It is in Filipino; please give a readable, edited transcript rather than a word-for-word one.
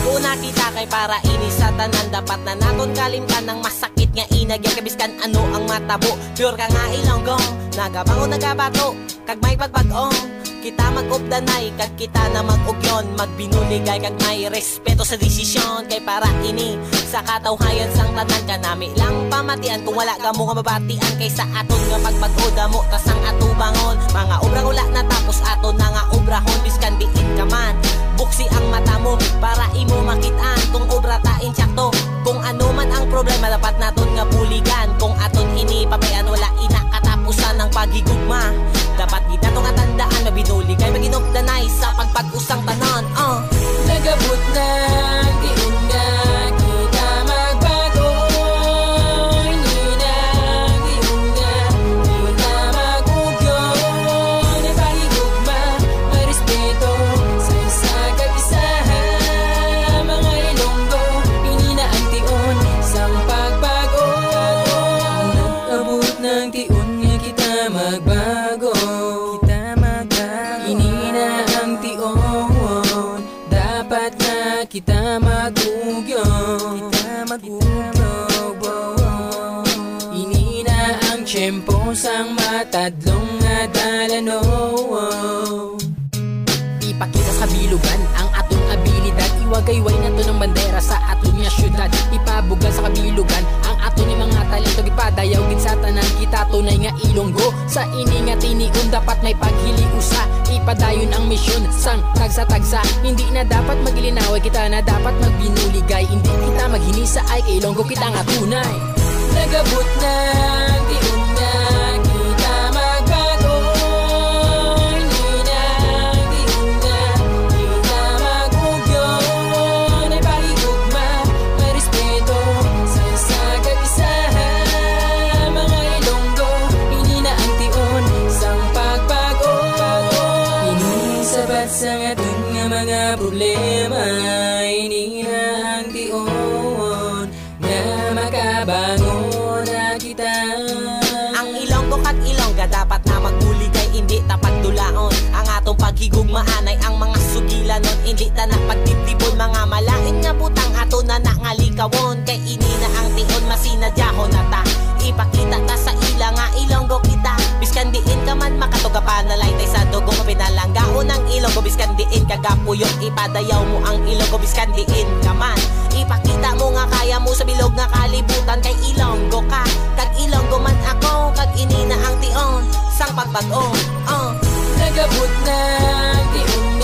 Bago na kita kay para ini sa tanan, dapat na naton kalimtan ng masakit nga inagyan. Kabiskan ano ang matabo, pure ka nga Ilonggong, nagabango nagabato, kag may pagbag-ong. Kita mag-updanay, kag kita na mag-ugyon, magbinuligay kag may respeto sa desisyon. Kay para ini sa katawhayan sang tanan, kanami lang pamatian kung wala ka mo nga mabatian. Kaysa aton nga pagpag-oda mo tas ang atubangon, mga obrang wala na tapos aton na nga obrahon. Biskan diin ka man, buksi ang mata mo para imo makitaan kung obra tain sakto. Kung ano man ang problema, dapat naton nga puligan. Kung aton ini papayan, wala ina katapusan ng paghigugma. Dapat kita to nga tandaan, mabinuligay maginupdanay sa pagpag-usang tanan. Nagabot na tiun nga kita magbago, hindi na tiun nga di na mag-ugyon. Ipahigugma, may respeto sa isa kag isahan. Mga Ilonggo, hindi na ang tiun sang pagbago. Nagabot ng tiun nga kita magbago, kita mag-ugyon, ini na ang tiyempo sang matadlong nga dalano. Ipakita sa bilugan ang atong abilidad, iwagayway na to ng bandera sa aton nga syudad. Ipabugal sa kabilugan ang aton nga mga talento, ipadayaw gid sa tanan kita tunay nga Ilonggo. Sa ini nga tiniun dapat may paghiliusa, ipadayon ang misyon sang tagsa-tagsa. Hindi na dapat magilinaway, kita na dapat magbinuligay. Hindi kita maghinisa ay kay Ilonggo kita nga tunay. Nagabot na tiun nga kita magbago, hindi na tiun nga kita mag-ugyon. Ay pahigugma, may respeto sa isa kag isahan. Mga Ilonggo, hindi na ang tiun sang pagbago. Sabat sa aton nga mga problema, hindi na ang tiyon nga makabangon na kita. Ang Ilonggo kat Ilongga dapat na magbuligay, hindi ta pagdulaon. Ang atong paghigugmaan ay ang mga sugilanon, hindi ta na pagdibdibon. Mga malain nga butang ato na nangalikawon, kay ini na ang tiyon masinadyahon na ta. Ipakita ta sa ila nga Ilonggo kita, biskan diin ka man makatuga panalay tay sa dugo mo pinalanggaon ng Ilonggo. Biskan diin ka gapuyok, ipadayaw mo ang Ilonggo. Biskan diin ka man, ipakita mo nga kaya mo sa bilog nga kalibutan. Kay Ilonggo ka, kag Ilonggo man ako, kag ini na ang tion sang pagbago. Nagabot na tiun